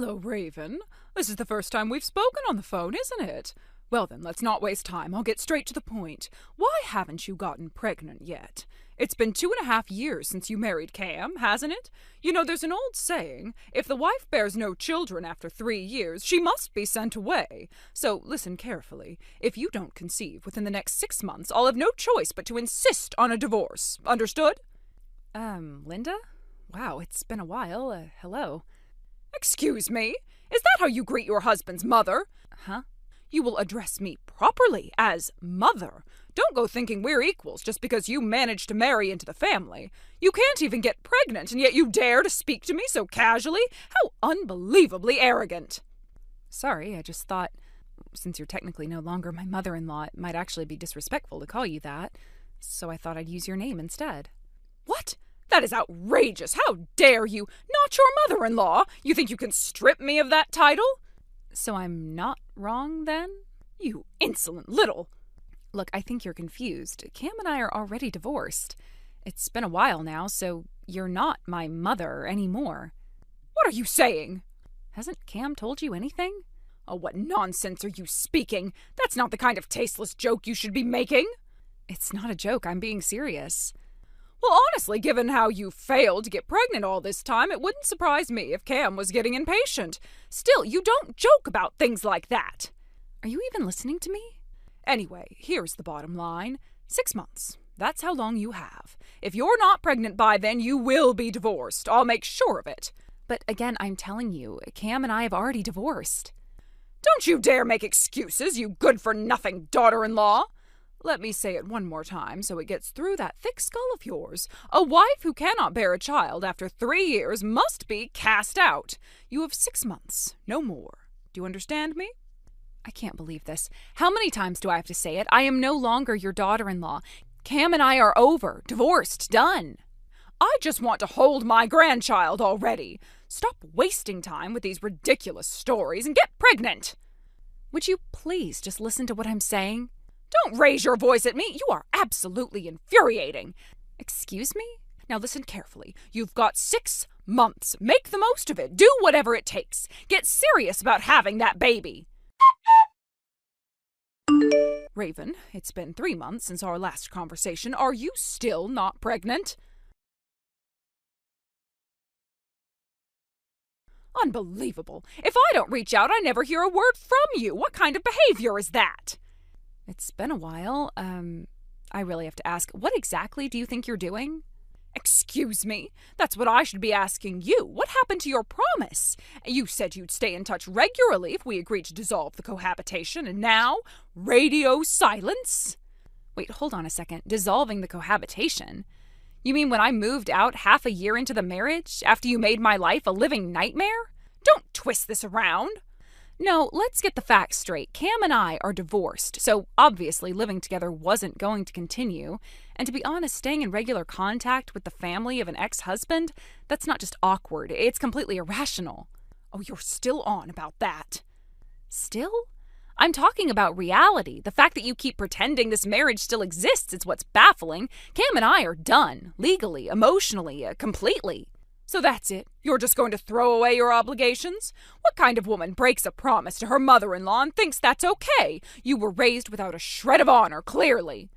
Hello, Raven. This is the first time we've spoken on the phone, isn't it? Well then, let's not waste time. I'll get straight to the point. Why haven't you gotten pregnant yet? It's been 2.5 years since you married Cam, hasn't it? You know, there's an old saying, if the wife bears no children after 3 years, she must be sent away. So listen carefully. If you don't conceive within the next 6 months, I'll have no choice but to insist on a divorce. Understood? Linda? Wow, it's been a while. Hello. Excuse me? Is that how you greet your husband's mother? Huh? You will address me properly as mother. Don't go thinking we're equals just because you managed to marry into the family. You can't even get pregnant, and yet you dare to speak to me so casually? How unbelievably arrogant. Sorry, I just thought, since you're technically no longer my mother-in-law, it might actually be disrespectful to call you that, so I thought I'd use your name instead. What? That is outrageous. How dare you? Not your mother-in-law. You think you can strip me of that title? So I'm not wrong, then? You insolent little... Look, I think you're confused. Cam and I are already divorced. It's been a while now, so you're not my mother anymore. What are you saying? Hasn't Cam told you anything? Oh, what nonsense are you speaking? That's not the kind of tasteless joke you should be making. It's not a joke. I'm being serious. Well, honestly, given how you failed to get pregnant all this time, it wouldn't surprise me if Cam was getting impatient. Still, you don't joke about things like that. Are you even listening to me? Anyway, here's the bottom line. 6 months. That's how long you have. If you're not pregnant by then, you will be divorced. I'll make sure of it. But again, I'm telling you, Cam and I have already divorced. Don't you dare make excuses, you good-for-nothing daughter-in-law. Let me say it one more time so it gets through that thick skull of yours. A wife who cannot bear a child after 3 years must be cast out. You have 6 months, no more. Do you understand me? I can't believe this. How many times do I have to say it? I am no longer your daughter-in-law. Cam and I are over, divorced, done. I just want to hold my grandchild already. Stop wasting time with these ridiculous stories and get pregnant. Would you please just listen to what I'm saying? Don't raise your voice at me. You are absolutely infuriating. Excuse me? Now listen carefully. You've got 6 months. Make the most of it. Do whatever it takes. Get serious about having that baby. Raven, it's been 3 months since our last conversation. Are you still not pregnant? Unbelievable. If I don't reach out, I never hear a word from you. What kind of behavior is that? It's been a while. I really have to ask, what exactly do you think you're doing? Excuse me? That's what I should be asking you. What happened to your promise? You said you'd stay in touch regularly if we agreed to dissolve the cohabitation, and now, radio silence? Wait, hold on a second. Dissolving the cohabitation? You mean when I moved out half a year into the marriage, after you made my life a living nightmare? Don't twist this around. No, let's get the facts straight. Cam and I are divorced, so obviously living together wasn't going to continue. And to be honest, staying in regular contact with the family of an ex-husband, that's not just awkward, it's completely irrational. Oh, you're still on about that. Still? I'm talking about reality. The fact that you keep pretending this marriage still exists is what's baffling. Cam and I are done, legally, emotionally, completely. So that's it? You're just going to throw away your obligations? What kind of woman breaks a promise to her mother-in-law and thinks that's okay? You were raised without a shred of honor, clearly.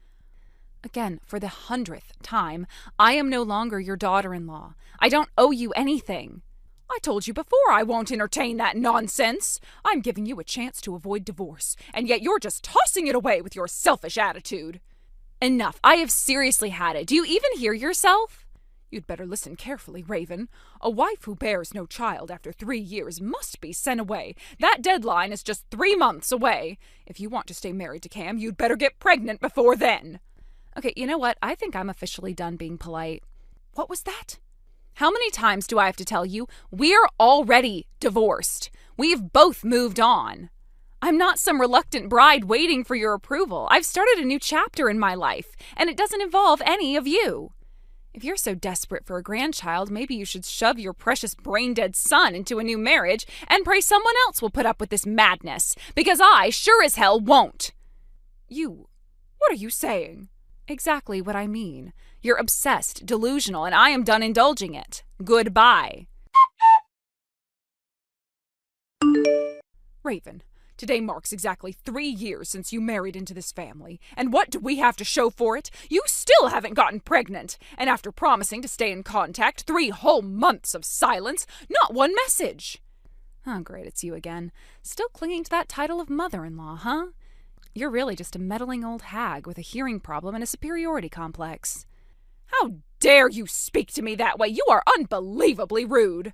Again, for the 100th time, I am no longer your daughter-in-law. I don't owe you anything. I told you before I won't entertain that nonsense. I'm giving you a chance to avoid divorce, and yet you're just tossing it away with your selfish attitude. Enough. I have seriously had it. Do you even hear yourself? You'd better listen carefully, Raven. A wife who bears no child after 3 years must be sent away. That deadline is just 3 months away. If you want to stay married to Cam, you'd better get pregnant before then. Okay, you know what? I think I'm officially done being polite. What was that? How many times do I have to tell you? We're already divorced. We've both moved on. I'm not some reluctant bride waiting for your approval. I've started a new chapter in my life, and it doesn't involve any of you. If you're so desperate for a grandchild, maybe you should shove your precious brain-dead son into a new marriage and pray someone else will put up with this madness, because I sure as hell won't. What are you saying? Exactly what I mean. You're obsessed, delusional, and I am done indulging it. Goodbye. Raven, today marks exactly 3 years since you married into this family, and what do we have to show for it? You still haven't gotten pregnant, and after promising to stay in contact 3 whole months of silence, not one message. Oh, great, it's you again. Still clinging to that title of mother-in-law, huh? You're really just a meddling old hag with a hearing problem and a superiority complex. How dare you speak to me that way? You are unbelievably rude.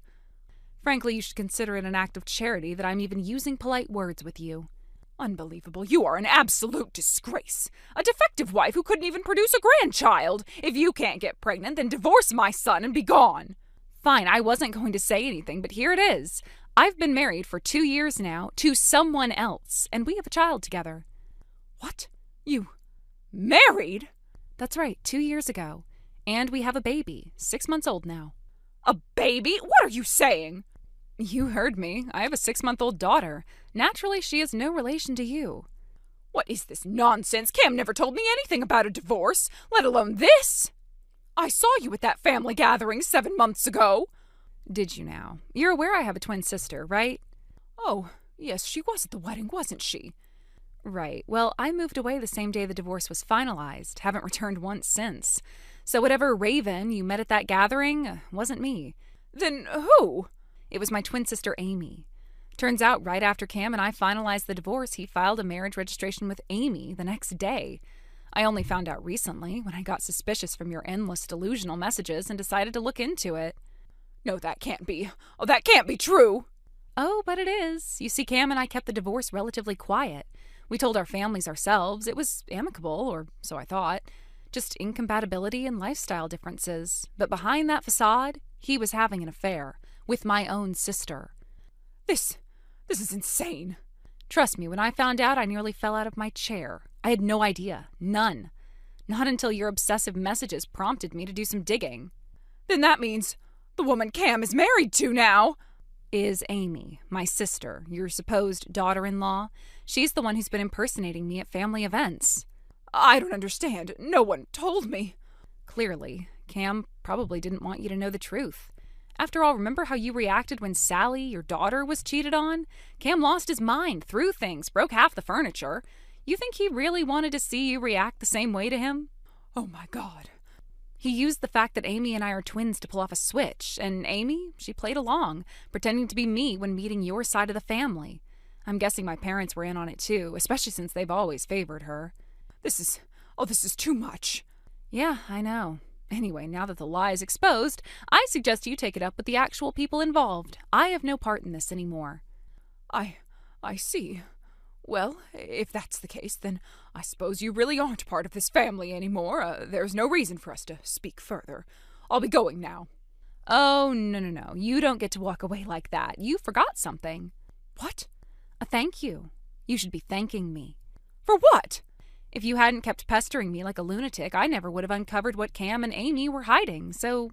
Frankly, you should consider it an act of charity that I'm even using polite words with you. Unbelievable. You are an absolute disgrace. A defective wife who couldn't even produce a grandchild. If you can't get pregnant, then divorce my son and be gone. Fine, I wasn't going to say anything, but here it is. I've been married for 2 years now to someone else, and we have a child together. What? You married? That's right, 2 years ago. And we have a baby, 6 months old now. A baby? What are you saying? You heard me. I have a 6-month-old daughter. Naturally, she is no relation to you. What is this nonsense? Cam never told me anything about a divorce, let alone this. I saw you at that family gathering 7 months ago. Did you now? You're aware I have a twin sister, right? Oh, yes, she was at the wedding, wasn't she? Right. Well, I moved away the same day the divorce was finalized. Haven't returned once since. So whatever Raven you met at that gathering wasn't me. Then who? It was my twin sister Amy. Turns out right after Cam and I finalized the divorce, he filed a marriage registration with Amy the next day. I only found out recently when I got suspicious from your endless delusional messages and decided to look into it. No, that can't be. Oh, that can't be true. Oh, but it is. You see, Cam and I kept the divorce relatively quiet. We told our families ourselves. It was amicable, or so I thought. Just incompatibility and lifestyle differences. But behind that facade, he was having an affair with my own sister. This is insane. Trust me, when I found out, I nearly fell out of my chair. I had no idea. None. Not until your obsessive messages prompted me to do some digging. Then that means the woman Cam is married to now is Amy, my sister, your supposed daughter-in-law. She's the one who's been impersonating me at family events. I don't understand. No one told me. Clearly, Cam probably didn't want you to know the truth. After all, remember how you reacted when Sally, your daughter, was cheated on? Cam lost his mind, threw things, broke half the furniture. You think he really wanted to see you react the same way to him? Oh my God. He used the fact that Amy and I are twins to pull off a switch, and Amy, she played along, pretending to be me when meeting your side of the family. I'm guessing my parents were in on it too, especially since they've always favored her. This is too much. Yeah, I know. Anyway, now that the lie is exposed, I suggest you take it up with the actual people involved. I have no part in this anymore. I see. Well, if that's the case, then I suppose you really aren't part of this family anymore. There's no reason for us to speak further. I'll be going now. Oh, no. You don't get to walk away like that. You forgot something. What? A thank you. You should be thanking me. For what? If you hadn't kept pestering me like a lunatic, I never would have uncovered what Cam and Amy were hiding, so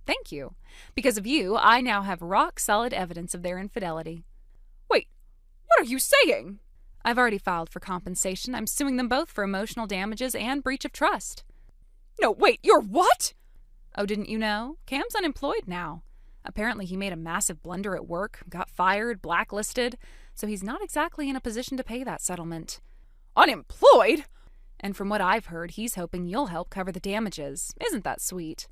thank you. Because of you, I now have rock-solid evidence of their infidelity. Wait, what are you saying? I've already filed for compensation. I'm suing them both for emotional damages and breach of trust. No, wait, you're what? Oh, didn't you know? Cam's unemployed now. Apparently he made a massive blunder at work, got fired, blacklisted, so he's not exactly in a position to pay that settlement. Unemployed? And from what I've heard, he's hoping you'll help cover the damages. Isn't that sweet?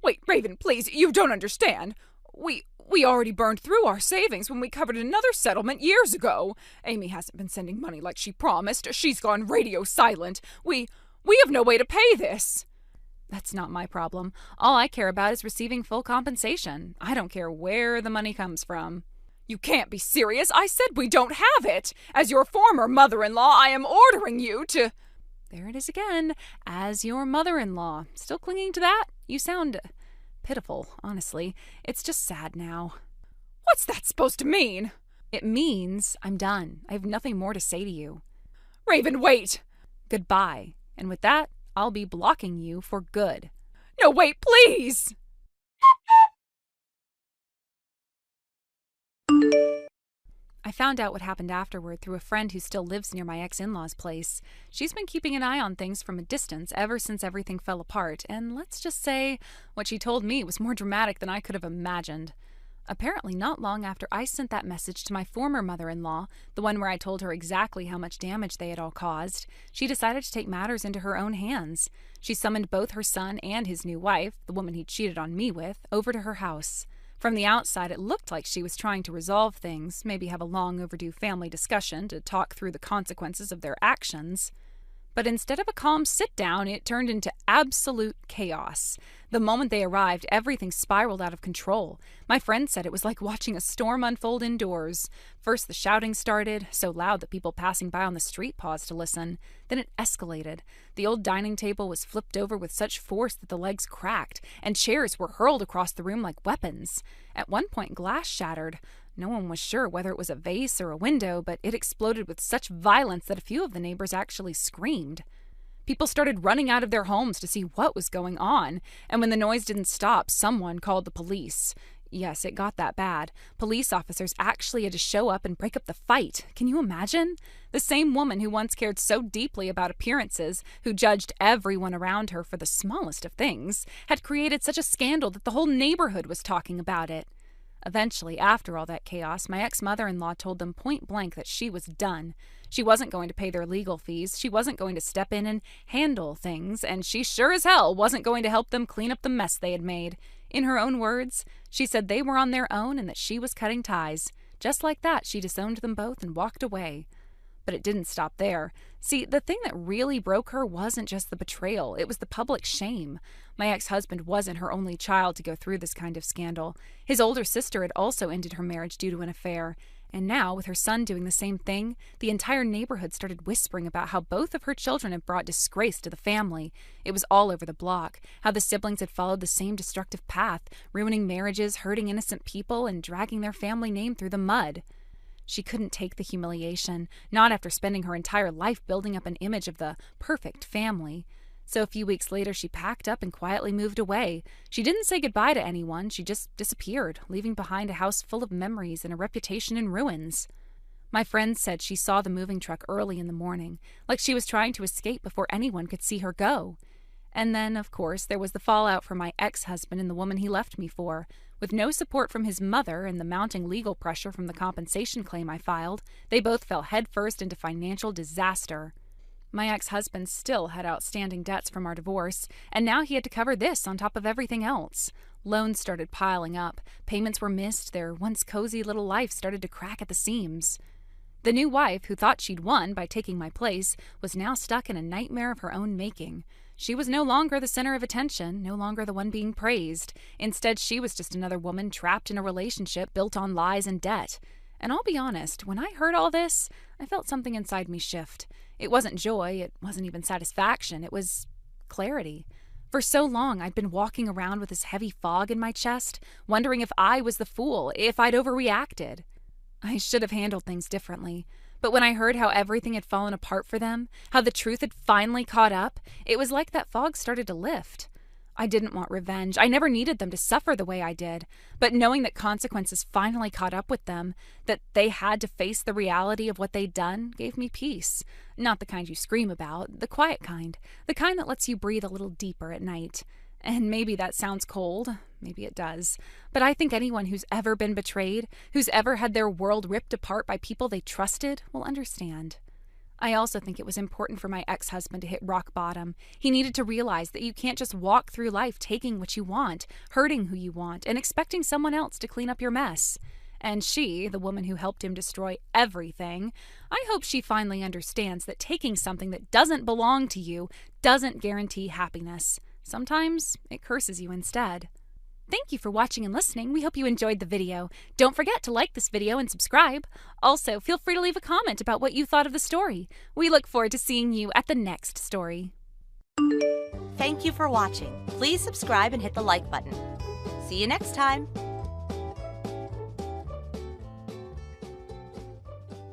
Wait, Raven, please, you don't understand. We already burned through our savings when we covered another settlement years ago. Amy hasn't been sending money like she promised. She's gone radio silent. We have no way to pay this. That's not my problem. All I care about is receiving full compensation. I don't care where the money comes from. You can't be serious. I said we don't have it. As your former mother-in-law, I am ordering you to... There it is again. As your mother-in-law. Still clinging to that? You sound pitiful, honestly. It's just sad now. What's that supposed to mean? It means I'm done. I have nothing more to say to you. Raven, wait. Goodbye. And with that, I'll be blocking you for good. No, wait, please! I found out what happened afterward through a friend who still lives near my ex-in-law's place. She's been keeping an eye on things from a distance ever since everything fell apart, and let's just say what she told me was more dramatic than I could have imagined. Apparently, not long after I sent that message to my former mother-in-law, the one where I told her exactly how much damage they had all caused, she decided to take matters into her own hands. She summoned both her son and his new wife, the woman he cheated on me with, over to her house. From the outside, it looked like she was trying to resolve things, maybe have a long overdue family discussion to talk through the consequences of their actions. But instead of a calm sit-down, it turned into absolute chaos. The moment they arrived, everything spiraled out of control. My friend said it was like watching a storm unfold indoors. First, the shouting started, so loud that people passing by on the street paused to listen. Then it escalated. The old dining table was flipped over with such force that the legs cracked, and chairs were hurled across the room like weapons. At one point, glass shattered. No one was sure whether it was a vase or a window, but it exploded with such violence that a few of the neighbors actually screamed. People started running out of their homes to see what was going on, and when the noise didn't stop, someone called the police. Yes, it got that bad. Police officers actually had to show up and break up the fight. Can you imagine? The same woman who once cared so deeply about appearances, who judged everyone around her for the smallest of things, had created such a scandal that the whole neighborhood was talking about it. Eventually, after all that chaos, my ex-mother-in-law told them point blank that she was done. She wasn't going to pay their legal fees, she wasn't going to step in and handle things, and she sure as hell wasn't going to help them clean up the mess they had made. In her own words, she said they were on their own and that she was cutting ties. Just like that, she disowned them both and walked away. But it didn't stop there. See, the thing that really broke her wasn't just the betrayal, it was the public shame. My ex-husband wasn't her only child to go through this kind of scandal. His older sister had also ended her marriage due to an affair. And now, with her son doing the same thing, the entire neighborhood started whispering about how both of her children had brought disgrace to the family. It was all over the block, how the siblings had followed the same destructive path, ruining marriages, hurting innocent people, and dragging their family name through the mud. She couldn't take the humiliation, not after spending her entire life building up an image of the perfect family. So a few weeks later, she packed up and quietly moved away. She didn't say goodbye to anyone, she just disappeared, leaving behind a house full of memories and a reputation in ruins. My friend said she saw the moving truck early in the morning, like she was trying to escape before anyone could see her go. And then, of course, there was the fallout from my ex-husband and the woman he left me for. With no support from his mother and the mounting legal pressure from the compensation claim I filed, they both fell headfirst into financial disaster. My ex-husband still had outstanding debts from our divorce, and now he had to cover this on top of everything else. Loans started piling up, payments were missed, their once cozy little life started to crack at the seams. The new wife, who thought she'd won by taking my place, was now stuck in a nightmare of her own making. She was no longer the center of attention, no longer the one being praised. Instead, she was just another woman trapped in a relationship built on lies and debt. And I'll be honest, when I heard all this, I felt something inside me shift. It wasn't joy, it wasn't even satisfaction, it was clarity. For so long, I'd been walking around with this heavy fog in my chest, wondering if I was the fool, if I'd overreacted. I should have handled things differently. But when I heard how everything had fallen apart for them, how the truth had finally caught up, it was like that fog started to lift. I didn't want revenge. I never needed them to suffer the way I did. But knowing that consequences finally caught up with them, that they had to face the reality of what they'd done, gave me peace. Not the kind you scream about, the quiet kind. The kind that lets you breathe a little deeper at night. And maybe that sounds cold. Maybe it does. But I think anyone who's ever been betrayed, who's ever had their world ripped apart by people they trusted, will understand. I also think it was important for my ex-husband to hit rock bottom. He needed to realize that you can't just walk through life taking what you want, hurting who you want, and expecting someone else to clean up your mess. And she, the woman who helped him destroy everything, I hope she finally understands that taking something that doesn't belong to you doesn't guarantee happiness. Sometimes it curses you instead. Thank you for watching and listening. We hope you enjoyed the video. Don't forget to like this video and subscribe. Also, feel free to leave a comment about what you thought of the story. We look forward to seeing you at the next story. Thank you for watching. Please subscribe and hit the like button. See you next time.